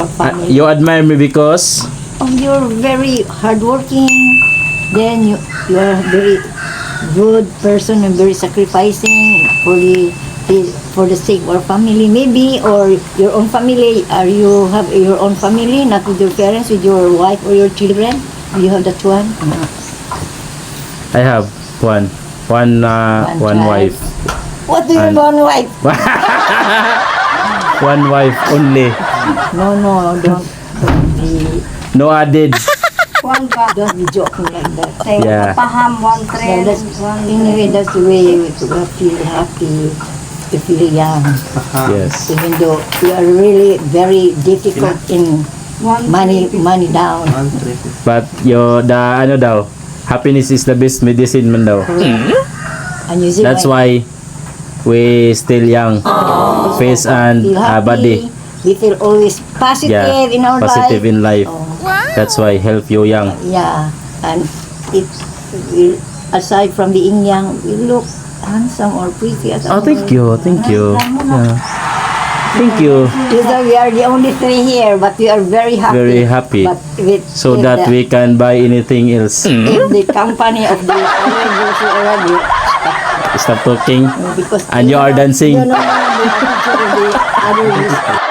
family. You admire me because You're very hardworking. Then you are very good person and very sacrificing for the sake of our family, maybe, or your own family. Are you have your own family, not with your parents, with your wife or your children? Do you have that one? I have one child. wife. What do you mean one wife? One wife only. No, don't be, No added. One ba? don't be joking like that. Say, Yeah. kapaham, one Yeah, trend, that's, one anyway, that's the way to feel happy, to feel young. Yes. Even though you are really very difficult in one money down. But ano daw, happiness is the best medicine man daw. And you see That's why we still young. Face and feel happy, body. we feel always positive Yeah. in our Positive life. in life. Oh, That's why help you young. yeah, and it will, aside from being young, we look handsome or pretty as Oh, thank you. Thank you. Yeah. Thank you. You know, we are the only three here, but we are very happy. Very happy. But with, So if that the, we can buy anything else. if the company of the already, Stop talking. because And you are dancing. No, the attitude of the other